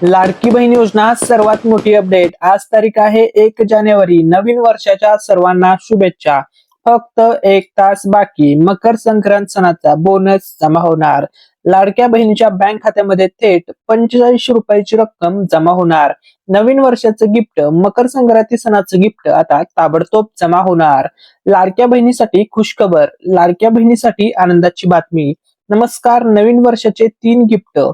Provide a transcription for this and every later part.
लाडकी बहीण योजना सर्वात मोठी अपडेट। आज तारीख आहे 1 जानेवारी। नवीन वर्षाच्या सर्वांना शुभेच्छा। फक्त 1 तास बाकी मकर संक्रांत सणाचा बोनस जमा होणार। लाडक्या बहिणीच्या बँक खात्यामध्ये थेट 45 रुपयाची रक्कम जमा होणार। नवीन वर्षाचं गिफ्ट, मकर संक्रांती सणाचं गिफ्ट आता ताबडतोब जमा होणार। लाडक्या बहिणीसाठी खुशखबर, लाडक्या बहिणीसाठी आनंदाची बातमी। नमस्कार, नवीन वर्षाचे 3 गिफ्ट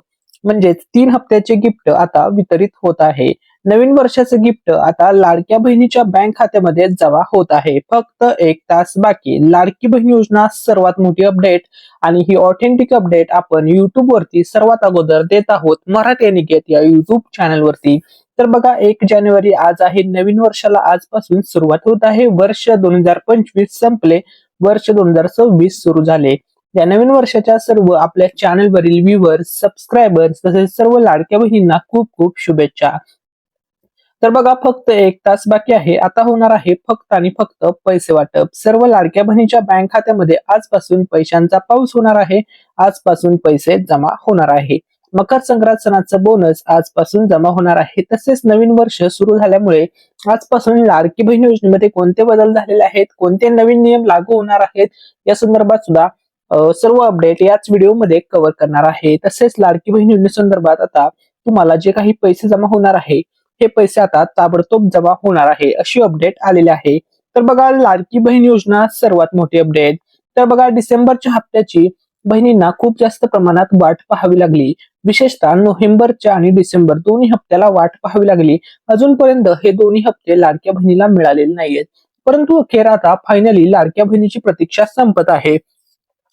म्हणजेच 3 हप्त्याचे गिफ्ट आता वितरित होत आहे। नवीन वर्षाचं गिफ्ट आता लाडक्या बहिणीच्या बँक खात्यामध्ये जमा होत आहे। फक्त 1 तास बाकी। लाडकी बहीण योजना सर्वात मोठी अपडेट आणि ही ऑथेंटिक अपडेट आपण युट्यूब वरती सर्वात अगोदर देत आहोत, मराठी अनिकेत या युट्यूब चॅनल वरती। तर बघा, 1 जानेवारी आज आहे। नवीन वर्षाला आजपासून सुरुवात होत आहे। वर्ष 2025 संपले, वर्ष 2026 सुरू झाले। या नवीन वर्षाच्या सर्व आपल्या चॅनलवरील व्ह्यूअर्स, सबस्क्रायबर्स तसेच सर्व लाडक्या बहिणींना खूप खूप शुभेच्छा। तर बघा, फक्त 1 तास बाकी आहे। आता होणार आहे फक्त आणि फक्त पैसे वाटप। सर्व लाडक्या बहिणीच्या बँक खात्यामध्ये आजपासून पैशांचा पाऊस होणार आहे। आजपासून पैसे जमा होणार आहे। मकर संक्रांत सणाचं बोनस आजपासून जमा होणार आहे। तसेच नवीन वर्ष सुरू झाल्यामुळे आजपासून लाडकी बहीण योजनेमध्ये कोणते बदल झालेले आहेत, कोणते नवीन नियम लागू होणार आहेत, या संदर्भात सुद्धा सर्व अपडेट याच व्हिडिओमध्ये कव्हर करणार आहे। तसेच लाडकी बहीण योजनेसंदर्भात आता तुम्हाला जे काही पैसे जमा होणार आहे, हे पैसे आता ताबडतोब जमा होणार आहे, अशी अपडेट आलेली आहे। तर बघा, लाडकी बहीण योजना सर्वात मोठी अपडेट। तर बघा, डिसेंबरच्या हप्त्याची बहिणींना खूप जास्त प्रमाणात वाट पाहावी लागली। विशेषतः नोव्हेंबरच्या आणि डिसेंबर दोन्ही हप्त्याला वाट पाहावी लागली। अजूनपर्यंत हे दोन्ही हप्ते लाडक्या बहिणीला मिळालेले नाहीयेत, परंतु अखेर आता फायनली लाडक्या बहिणीची प्रतीक्षा संपत आहे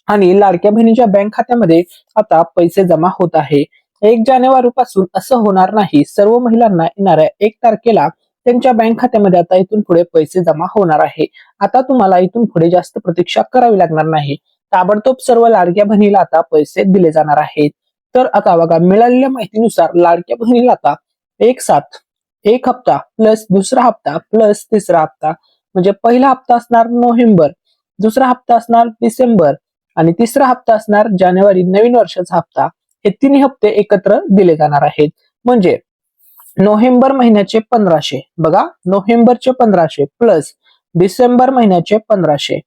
आणि लाडक्या बहिणीच्या बँक खात्यामध्ये आता पैसे जमा होत आहे। 1 जानेवारी पासून असं होणार नाही। सर्व महिलांना येणाऱ्या 1 तारखेला त्यांच्या बँक खात्यामध्ये आता इथून पुढे पैसे जमा होणार आहे। आता तुम्हाला इथून पुढे जास्त प्रतीक्षा करावी लागणार नाही। ताबडतोब सर्व लाडक्या बहिणीला आता पैसे दिले जाणार आहेत। तर आता बघा, मिळालेल्या माहितीनुसार लाडक्या बहिणीला आता एक साथ 1 हप्ता प्लस दुसरा हप्ता प्लस तिसरा हप्ता, म्हणजे पहिला हप्ता असणार नोव्हेंबर, दुसरा हप्ता असणार डिसेंबर आणि तिसरा हप्ता असणार जानेवारी, नवीन वर्षाचा हप्ता, हे तिन्ही हप्ते एकत्र दिले जाणार आहेत। म्हणजे नोव्हेंबर महिन्याचे 1500, बघा, नोव्हेंबरचे 1500 प्लस डिसेंबर महिन्याचे 1500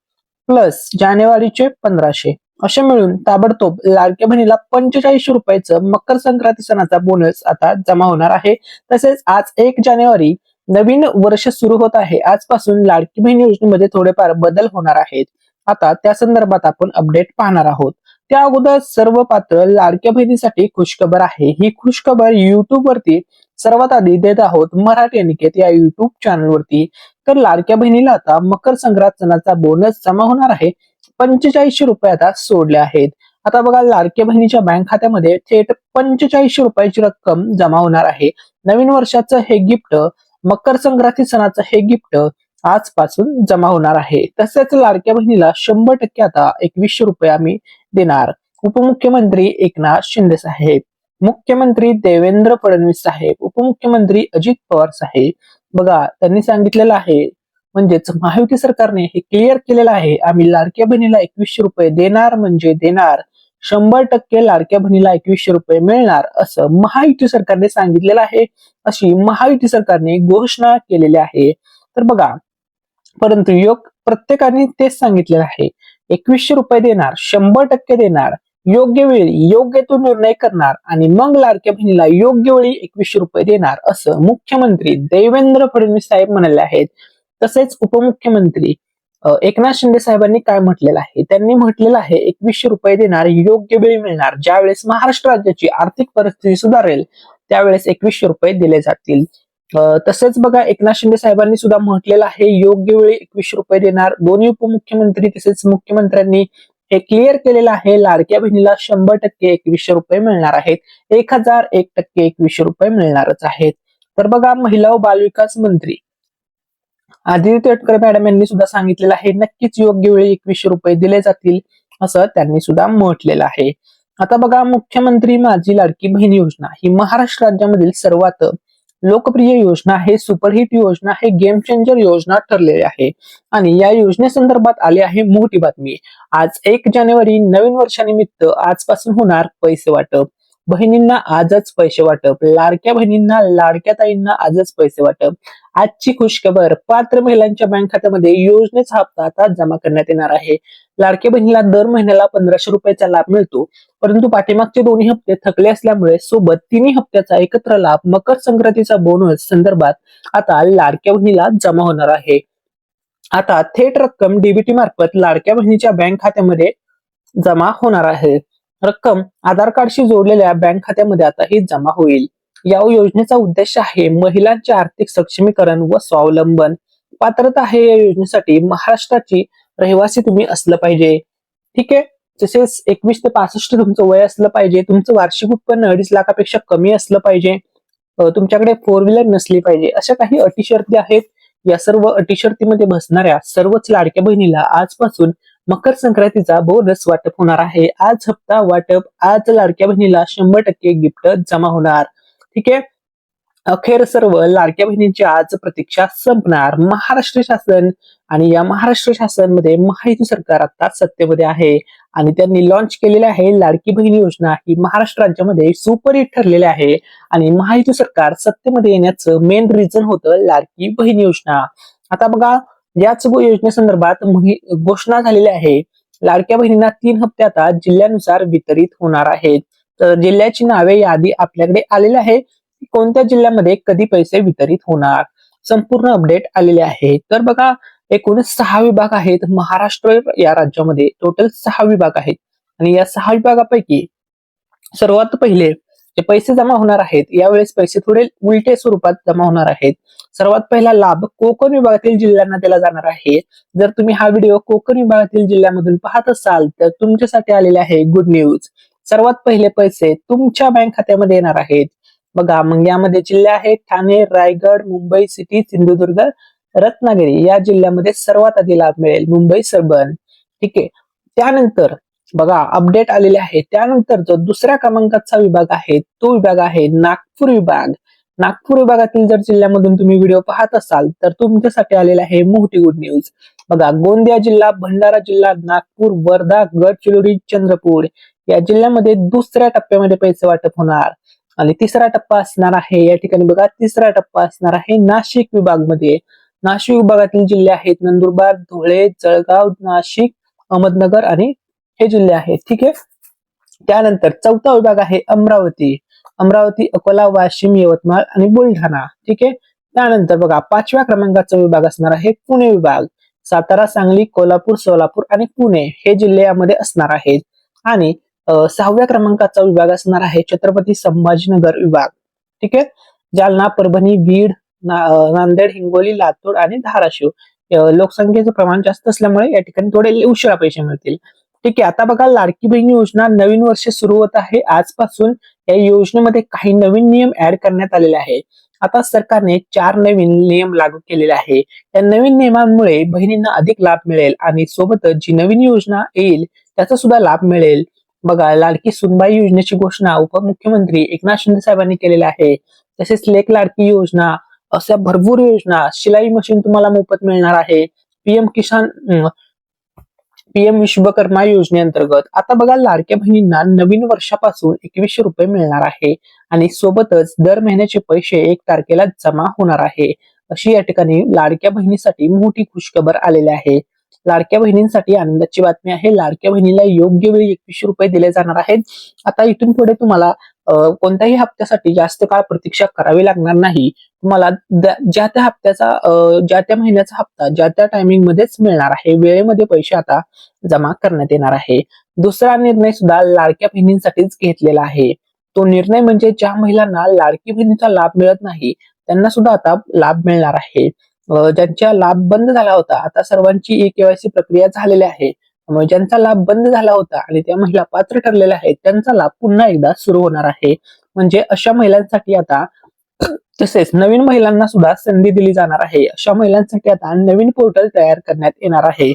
प्लस जानेवारीचे 1500, असे मिळून ताबडतोब लाडक्या बहिणीला 45 रुपयाचं मकर संक्रांती सणाचा बोनस आता जमा होणार आहे। तसेच आज 1 जानेवारी नवीन वर्ष सुरू होत आहे। आजपासून लाडकी बहीण योजनेमध्ये थोडेफार बदल होणार आहेत। आता त्या संदर्भात आपण अपडेट पाहणार आहोत। त्या अगोदर सर्व पात्र लाडक्या बहिणीसाठी खुशखबर आहे। ही खुशखबर युट्यूब वरती सर्वात आधी देत आहोत, मराठी अनिकेत या युट्यूब चॅनल वरती। तर लाडक्या बहिणीला आता मकर संक्रांत सणाचा बोनस जमा होणार आहे। 45 रुपये आता सोडले आहेत। आता बघा, लाडक्या बहिणीच्या बँक खात्यामध्ये थेट 45 रुपयाची रक्कम जमा होणार आहे। नवीन वर्षाचं हे गिफ्ट, मकर संक्रांती सणाचं हे गिफ्ट आजपासून जमा होणार आहे। तसेच लाडक्या बहिणीला 100% आता 2100 रुपये आम्ही देणार। उपमुख्यमंत्री एकनाथ शिंदे साहेब, मुख्यमंत्री देवेंद्र फडणवीस साहेब, उपमुख्यमंत्री अजित पवार साहेब, बघा, त्यांनी सांगितलेलं आहे, म्हणजेच महायुती सरकारने हे क्लिअर केलेलं आहे, आम्ही लाडक्या बहिणीला 2100 रुपये देणार म्हणजे देणार। 100% लाडक्या बहिणीला 2100 रुपये मिळणार, असं महायुती सरकारने सांगितलेलं आहे, अशी महायुती सरकारने घोषणा केलेली आहे। तर बघा, परंतु प्रत्येकाने तेच सांगितलेलं आहे, 2100 रुपये देणार, 100% देणार, योग्य वेळी योग्य तो निर्णय करणार आणि मग लाडक्या बहिणीला योग्य वेळी 2100 रुपये देणार, असं मुख्यमंत्री देवेंद्र फडणवीस साहेब म्हणाले आहेत। तसेच उपमुख्यमंत्री एकनाथ शिंदे साहेबांनी काय म्हटलेलं आहे, त्यांनी म्हटलेलं आहे 2100 रुपये देणार, योग्य वेळी मिळणार, ज्यावेळेस महाराष्ट्र राज्याची आर्थिक परिस्थिती सुधारेल त्यावेळेस 2100 रुपये दिले जातील। तसेच बघा, एकनाथ शिंदे साहेबांनी सुद्धा म्हटलेलं आहे योग्य वेळी 2100 रुपये देणार। दोन्ही उपमुख्यमंत्री तसेच मुख्यमंत्र्यांनी हे क्लिअर केलेलं आहे, लाडक्या बहिणीला 100% 2100 रुपये मिळणार आहेत। 1001% 2100 रुपये मिळणारच आहेत। तर बघा, महिला व बालविकास मंत्री आदिती तटकरे मॅडम यांनी सुद्धा सांगितलेलं आहे, नक्कीच योग्य वेळी 2100 रुपये दिले जातील, असं त्यांनी सुद्धा म्हटलेलं आहे। आता बघा, मुख्यमंत्री माझी लाडकी बहीण योजना ही महाराष्ट्र राज्यामधील सर्वात लोकप्रिय योजना आहे, सुपरहिट योजना आहे, गेम चेंजर योजना ठरलेली आहे आणि या योजनेसंदर्भात आली आहे मोठी बातमी। आज 1 जानेवारी नवीन वर्षानिमित्त आजपासून होणार पैसे वाटप। बहिणींना आजच पैसे वाटप, लाडक्या बहिणींना लाडक्या ताईंना आजच पैसे वाटप. आजची खुशखबर, पात्र महिलांच्या बँक खात्यामध्ये योजनेचा हप्ता आता जमा करण्यात येणार आहे. लाडक्या बहिणीला दर महिन्याला 1500 रुपयाचा लाभ मिळतो, परंतु पाठीमागचे दोन्ही हप्ते थकले असल्यामुळे सोबत तिन्ही हप्त्याचा एकत्र लाभ मकर संक्रांतीचा बोनस संदर्भात आता लाडक्या बहिणीला जमा होणार आहे. आता थेट रक्कम डीबीटी मार्फत लाडक्या बहिणीच्या बँक खात्यामध्ये जमा होणार आहे. रक्कम आधार कार्डशी जोडलेल्या बँक खात्यामध्ये आता ही जमा होईल. या योजनेचा उद्देश आहे महिलांचे आर्थिक सक्षमीकरण व स्वावलंबन. पात्रता आहे या योजनेसाठी महाराष्ट्राची रहिवासी तुम्ही असलं पाहिजे. ठीक आहे. तसेच 21 ते 65 तुमचं वय असलं पाहिजे. तुमचं वार्षिक उत्पन्न 2.5 लाखापेक्षा कमी असलं पाहिजे. तुमच्याकडे 4 व्हीलर नसली पाहिजे. अशा काही अटी शर्ती आहेत. या सर्व अटी शर्तीमध्ये बसणाऱ्या सर्वच लाडक्या बहिणीला आजपासून मकर संक्रांतीचा बोनस वाटप होणार आहे. आज हप्ता वाटप, आज लाडक्या बहिणीला 100% गिफ्ट जमा होणार. ठीक आहे. अखेर सर्व लाडक्या बहिणींची आज प्रतीक्षा संपणार. महाराष्ट्र शासन आणि या महाराष्ट्र शासनमध्ये महायुती सरकार आता सत्तेमध्ये आहे आणि त्यांनी लॉन्च केलेले आहे लाडकी बहीण योजना. ही महाराष्ट्र राज्यामध्ये सुपरहिट ठरलेली आहे आणि महायुती सरकार सत्तेमध्ये येण्याचं मेन रिझन होतं लाडकी बहीण योजना. आता बघा, याच योजनेसंदर्भात घोषणा झालेली आहे. लाडक्या बहिणींना 3 हप्ते आता जिल्ह्यानुसार वितरित होणार आहेत. तर जिल्ह्याची नावे यादी आपल्याकडे आलेली आहे. कोणत्या जिल्ह्यामध्ये कधी पैसे वितरित होणार, संपूर्ण अपडेट आलेले आहे. तर बघा, एकूण 6 विभाग आहेत महाराष्ट्र या राज्यामध्ये. टोटल 6 विभाग आहेत आणि या 6 विभागापैकी सर्वात पहिले जे पैसे जमा होणार आहेत, यावेळेस पैसे थोडे उलटे स्वरूपात जमा होणार आहेत. सर्वात पहिला लाभ कोकण विभागातील जिल्ह्यांना दिला जाणार आहे. जर तुम्ही हा व्हिडिओ कोकण विभागातील जिल्ह्यामधून पाहत असाल तर तुमच्यासाठी आलेले आहे गुड न्यूज. सर्वात पहिले पैसे तुमच्या बँक खात्यामध्ये येणार आहेत. बघा, मग यामध्ये जिल्हे आहेत ठाणे, रायगड, मुंबई सिटी, सिंधुदुर्ग, रत्नागिरी. या जिल्ह्यामध्ये सर्वात आधी लाभ मिळेल मुंबई सर्बन. ठीक आहे. त्यानंतर बघा, अपडेट आलेले आहे. त्यानंतर जो दुसऱ्या क्रमांकाचा विभाग आहे तो विभाग आहे नागपूर विभाग. नागपूर विभागातील जर जिल्ह्यामधून तुम्ही व्हिडिओ पाहत असाल तर तुमच्यासाठी आलेला आहे मोठी गुड न्यूज. बघा, गोंदिया जिल्हा, भंडारा जिल्हा, नागपूर, वर्धा, गडचिरोली, चंद्रपूर या जिल्ह्यामध्ये दुसऱ्या टप्प्यामध्ये पैसे वाटप होणार. आणि तिसरा टप्पा असणार आहे, या ठिकाणी बघा, तिसरा टप्पा असणार आहे नाशिक विभागमध्ये. नाशिक विभागातील जिल्हे आहेत नंदुरबार, धुळे, जळगाव, नाशिक, अहमदनगर आणि हे जिल्हे आहेत. ठीक आहे. त्यानंतर चौथा विभाग आहे अमरावती. अमरावती, अकोला, वाशिम, यवतमाळ आणि बुलढाणा. ठीक आहे. त्यानंतर बघा, 5व्या क्रमांकाचा विभाग असणार आहे पुणे विभाग. सातारा, सांगली, कोल्हापूर, सोलापूर आणि पुणे हे जिल्हे यामध्ये असणार आहेत. आणि 6व्या क्रमांकाचा विभाग असणार आहे छत्रपती संभाजीनगर विभाग. ठीक आहे. जालना, परभणी, बीड, नांदेड, हिंगोली, लातूर आणि धाराशिव. लोकसंख्येचं प्रमाण जास्त असल्यामुळे या ठिकाणी थोडे उशिरा पैसे मिळतील. ठीक आहे. आता बघा, लाडकी बहीण योजना नवीन वर्ष सुरू होत आहे आजपासून. या योजनेमध्ये काही नवीन नियम ऍड करण्यात आलेले आहे. आता सरकारने 4 नवीन नियम लागू केलेले आहे. या नवीन नियमांमुळे बहिणींना अधिक लाभ मिळेल आणि सोबतच जी नवीन योजना येईल त्याचा सुद्धा लाभ मिळेल. बघा, लाडकी सुनबाई योजनेची घोषणा उपमुख्यमंत्री एकनाथ शिंदे साहेबांनी केलेली आहे. तसेच लेक लाडकी योजना, अशा भरपूर योजना, शिलाई मशीन तुम्हाला मोफत मिळणार आहे. पीएम विश्वकर्मा योजनेअंतर्गत आता बघा, लाडक्या बहिणींना नवीन वर्षापासून 2100 रुपये मिळणार आहे आणि सोबतच दर महिन्याचे पैसे 1 तारखेला जमा होणार आहे. अशी या ठिकाणी लाडक्या बहिणीसाठी मोठी खुशखबर आलेली आहे. लाडक्या बहिणींसाठी आनंदाची बातमी आहे. लाडक्या बहिणीला योग्य वेळी 2100 रुपये दिले जाणार आहेत. आता इथून पुढे तुम्हाला कोणत्याही हप्त्यासाठी जास्त काळ प्रतीक्षा करावी लागणार नाही. तुम्हाला ज्या त्या हप्त्याचा ज्या त्या महिन्याचा हप्ता ज्या त्या टायमिंग मध्येच मिळणार आहे. वेळेमध्ये पैसे आता जमा करण्यात येणार आहे. दुसरा निर्णय सुद्धा लाडक्या बहिणींसाठीच घेतलेला आहे. तो निर्णय म्हणजे ज्या महिलांना लाडकी बहिणीचा लाभ मिळत नाही त्यांना सुद्धा आता लाभ मिळणार आहे. ज्यांचा लाभ बंद झाला होता, आता सर्वांची ई-केवायसी प्रक्रिया झालेली आहे. त्यामुळे ज्यांचा लाभ बंद झाला होता आणि त्या महिला पात्र ठरलेल्या आहेत त्यांचा लाभ पुन्हा एकदा सुरू होणार आहे. म्हणजे अशा महिलांसाठी आता, तसेच नवीन महिलांना सुद्धा संधी दिली जाणार आहे. अशा महिलांसाठी आता नवीन पोर्टल तयार करण्यात येणार आहे.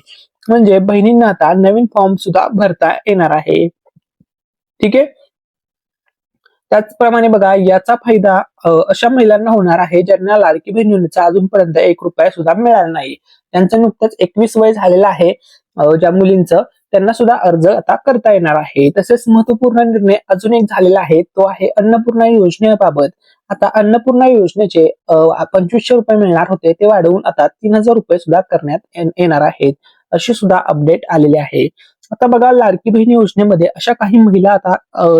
म्हणजे बहिणींना आता नवीन फॉर्म सुद्धा भरता येणार आहे. ठीक आहे. त्याचप्रमाणे बघा, याचा फायदा अशा महिलांना होणार आहे ज्यांना लाडकी बहीण योजनेचा अजूनपर्यंत 1 रुपया सुद्धा मिळाला नाही. त्यांचं नुकतंच 21 वय झालेलं आहे ज्या मुलींचं. त्यांना सुद्धा अर्ज आता करता येणार आहे. तसेच महत्वपूर्ण निर्णय अजून एक झालेला आहे, तो आहे अन्नपूर्णा योजनेबाबत. आता अन्नपूर्णा योजनेचे 2500 रुपये मिळणार होते, ते वाढवून आता 3000 रुपये सुद्धा करण्यात येणार आहेत, अशी सुद्धा अपडेट आलेली आहे. आता बघा, लाडकी बहीण योजनेमध्ये अशा काही महिला आता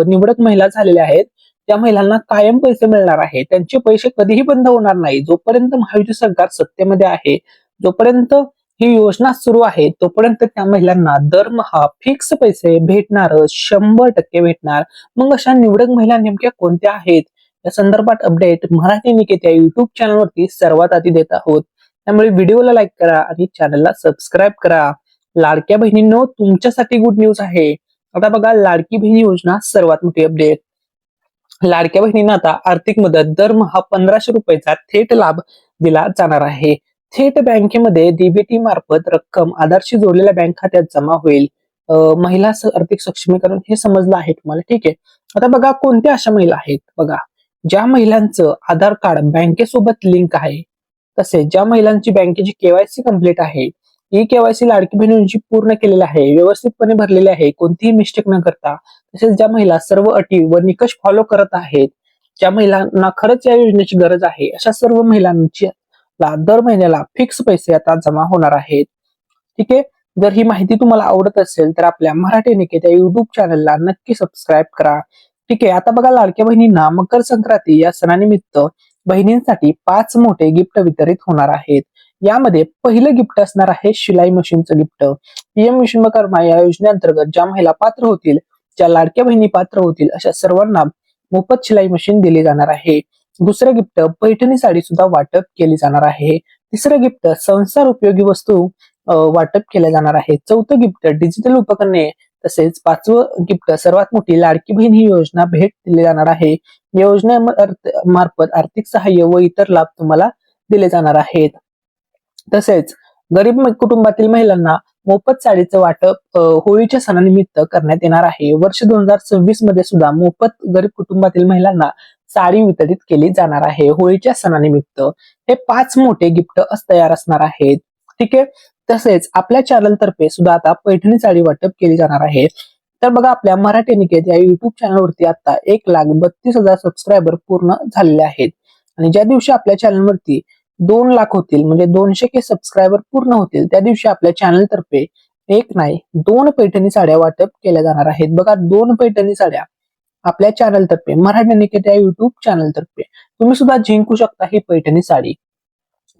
निवडक महिला झालेल्या आहेत, त्या महिलांना कायम पैसे मिळणार आहे. त्यांचे पैसे कधीही बंद होणार नाही. जोपर्यंत महायुती सरकार सत्तेमध्ये आहे, जोपर्यंत ही योजना सुरू आहे, तोपर्यंत त्या महिलांना दरमहा फिक्स पैसे भेटणार, 100% भेटणार. मग अशा निवडक महिला नेमक्या कोणत्या आहेत, या संदर्भात अपडेट मराठी निकेत या युट्यूब चॅनलवरती सर्वात आधी देत आहोत. त्यामुळे व्हिडिओला लाईक करा आणि चॅनलला सबस्क्राईब करा. लाडक्या बहिणींनो, तुमच्यासाठी गुड न्यूज आहे. आता बघा, लाडकी बहीण योजना सर्वात मोठी अपडेट. लाडक्या बहिणींना आता आर्थिक मदत दरमहा 1500 रुपयाचा थेट लाभ दिला जाणार आहे. थेट बँकेमध्ये डीबीटी मार्फत रक्कम आधारशी जोडलेल्या बँक खात्यात जमा होईल. महिला आर्थिक सक्षमीकरण हे समजलं आहे तुम्हाला, ठीक आहे. आता बघा, कोणत्या अशा महिला आहेत. बघा, ज्या महिलांचं आधार कार्ड बँकेसोबत लिंक आहे, तसेच ज्या महिलांची बँकेची केवायसी कंप्लीट आहे, ही केवायसी लाडकी बहिणींची पूर्ण केलेली आहे, व्यवस्थितपणे भरलेली आहे, कोणतीही मिस्टेक न करता. तसेच ज्या महिला सर्व अटी व निकष फॉलो करत आहेत, ज्या महिलांना खरंच या योजनेची गरज आहे, अशा सर्व महिलांची दर महिन्याला फिक्स पैसे आता जमा होणार आहेत. ठीक आहे. जर ही माहिती तुम्हाला आवडत असेल तर आपल्या मराठी निकेत या युट्यूब चॅनलला नक्की सबस्क्राईब करा. ठीक आहे. आता बघा, लाडक्या बहिणींना मकर संक्रांती या सणानिमित्त बहिणींसाठी 5 मोठे गिफ्ट वितरित होणार आहेत. यामध्ये पहिलं गिफ्ट असणार आहे शिलाई मशीनचं गिफ्ट. पीएम विश्वकर्मा या योजनेअंतर्गत ज्या महिला पात्र होतील, ज्या लाडक्या बहिणी पात्र होतील, अशा सर्वांना मोफत शिलाई मशीन दिली जाणार आहे. दुसरं गिफ्ट पैठणी साडी सुद्धा वाटप केली जाणार आहे. तिसरं गिफ्ट संसार उपयोगी वस्तू वाटप केल्या जाणार आहे. चौथं गिफ्ट डिजिटल उपकरणे. तसेच 5वं गिफ्ट सर्वात मोठी लाडकी बहीण ही योजना भेट दिली जाणार आहे. या योजनेमार्फत आर्थिक सहाय्य व इतर लाभ तुम्हाला दिले जाणार आहेत. तसेच गरीब कुटुंबातील महिलांना मोफत साडीचं वाटप होळीच्या सणानिमित्त करण्यात येणार आहे. वर्ष 2026 मध्ये सुद्धा मोफत गरीब कुटुंबातील महिलांना साडी वितरित केली जाणार आहे होळीच्या सणानिमित्त. हे 5 मोठे गिफ्ट तयार असणार आहेत. ठीक आहे. तसेच आपल्या चॅनल तर्फे सुद्धा आता पैठणी साडी वाटप केली जाणार आहे. तर बघा, आपल्या मराठी निकेत या युट्यूब चॅनलवरती आता 1,32,000 सबस्क्रायबर पूर्ण झालेले आहेत. आणि ज्या दिवशी आपल्या चॅनलवरती 2 लाख होतील, म्हणजे 200K सबस्क्रायबर पूर्ण होतील, त्या दिवशी आपल्या चॅनल तर्फे एक नाही 2 पैठणी साड्या वाटप केल्या जाणार आहेत. बघा, 2 पैठणी साड्या आपल्या चॅनल तर्फे, मराठी निकेत या युट्यूब चॅनल तर्फे तुम्ही सुद्धा जिंकू शकता ही पैठणी साडी.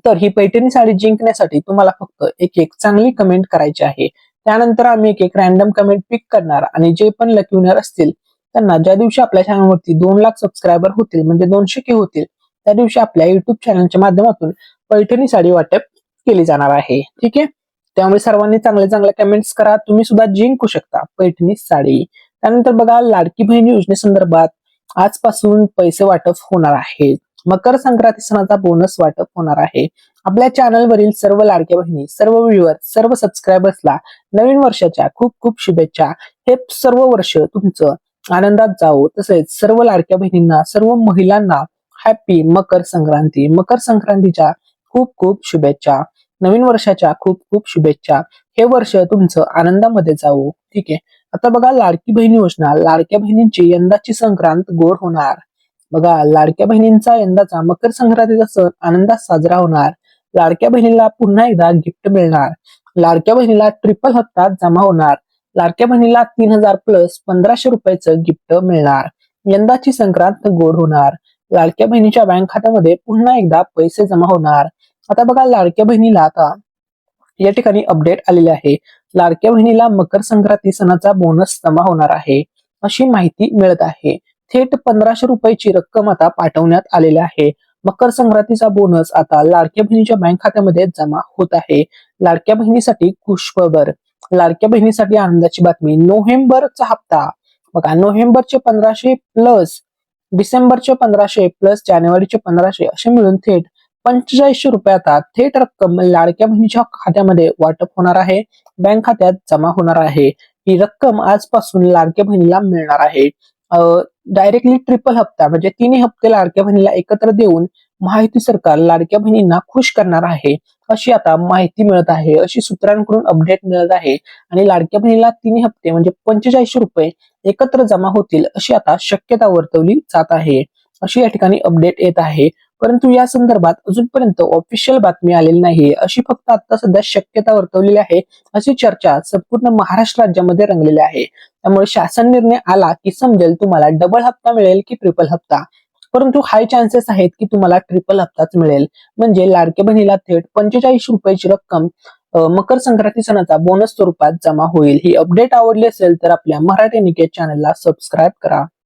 तर ही पैठणी साडी जिंकण्यासाठी तुम्हाला फक्त एक चांगली कमेंट करायची आहे. त्यानंतर आम्ही एक रॅन्डम कमेंट पिक करणार आणि जे पण लकी विनर असतील त्यांना ज्या दिवशी आपल्या चॅनलवरती 2 लाख सबस्क्रायबर होतील, म्हणजे 200K होतील, त्या दिवशी आपल्या युट्यूब चॅनलच्या माध्यमातून पैठणी साडी वाटप केली जाणार आहे. ठीक आहे. त्यामुळे सर्वांनी चांगले कमेंट्स करा. तुम्ही सुद्धा जिंकू शकता पैठणी साडी. त्यानंतर बघा, लाडकी बहीण योजनेसंदर्भात आजपासून पैसे वाटप होणार आहे. मकर संक्रांती सणाचा बोनस वाटप होणार आहे. आपल्या चॅनलवरील सर्व लाडक्या बहिणी, सर्व व्ह्युअर, सर्व सबस्क्रायबर्सला नवीन वर्षाच्या खूप खूप शुभेच्छा. हे सर्व वर्ष तुमचं आनंदात जावो. तसेच सर्व लाडक्या बहिणींना, सर्व महिलांना हॅपी मकर संक्रांती. मकर संक्रांतीच्या खूप खूप शुभेच्छा. नवीन वर्षाच्या खूप खूप शुभेच्छा. हे वर्ष तुमचं आनंदामध्ये जावो. ठीक आहे. आता बघा, लाडकी बहीण योजना, लाडक्या बहिणींची यंदाची संक्रांत गोड होणार. बघा, लाडक्या बहिणींचा यंदाचा मकर संक्रांतीचा सण आनंदात साजरा होणार. लाडक्या बहिणीला पुन्हा एकदा गिफ्ट मिळणार. लाडक्या बहिणीला ट्रिपल हप्ता जमा होणार. लाडक्या बहिणीला 3000 प्लस 1500 रुपयाचं गिफ्ट मिळणार. यंदाची संक्रांत गोड होणार. लाडक्या बहिणीच्या बँक खात्यामध्ये पुन्हा एकदा पैसे जमा होणार. आता बघा, लाडक्या बहिणीला आता या ठिकाणी अपडेट आलेली आहे. लाडक्या बहिणीला मकर संक्रांती सणाचा बोनस जमा होणार आहे, अशी माहिती मिळत आहे. थेट 1500 रुपयाची रक्कम आता पाठवण्यात आलेली आहे. मकर संक्रांतीचा बोनस आता लाडक्या बहिणीच्या बँक खात्यामध्ये जमा होत आहे. लाडक्या बहिणीसाठी खुशखबर, लाडक्या बहिणीसाठी आनंदाची बातमी. नोव्हेंबरचा हप्ता बघा, नोव्हेंबरचे 1500 प्लस डिसेंबरचे 1500 प्लस जानेवारीचे 1500 असे मिळून थेट 4500 रुपये आता थेट रक्कम लाडक्या बहिणीच्या खात्यामध्ये वाटप होणार आहे, बँक खात्यात जमा होणार आहे. ही रक्कम आजपासून लाडक्या बहिणीला मिळणार आहे. डायरेक्टली ट्रिपल हप्ता, म्हणजे 3 हप्ते लाडक्या बहिणीला एकत्र देऊन महायुती सरकार लाडक्या बहिणींना खुश करणार आहे अशी आता माहिती मिळत आहे, अशी सूत्रांकडून अपडेट मिळत आहे. आणि लाडक्या बहिणीला 3 हप्ते म्हणजे 4500 रुपये एकत्र जमा होतील अशी आता शक्यता वर्तवली जात आहे, अशी या ठिकाणी अपडेट येत आहे. परंतु या संदर्भात अजूनपर्यंत ऑफिशियल बातमी आलेली नाही, अशी फक्त आता सध्या शक्यता वर्तवलेली आहे. अशी चर्चा संपूर्ण महाराष्ट्र राज्यामध्ये रंगलेली आहे. त्यामुळे शासन निर्णय आला की समजेल तुम्हाला डबल हप्ता मिळेल की ट्रिपल हप्ता. परंतु हाय चान्सेस आहेत की तुम्हाला ट्रिपल हप्ताच मिळेल. म्हणजे लाडक्या बहिणीला थेट 45 रुपयाची रक्कम मकर संक्रांती सणाचा बोनस स्वरूपात जमा होईल. ही अपडेट आवडली असेल तर आपल्या मराठी निकेत चॅनलला सबस्क्राईब करा.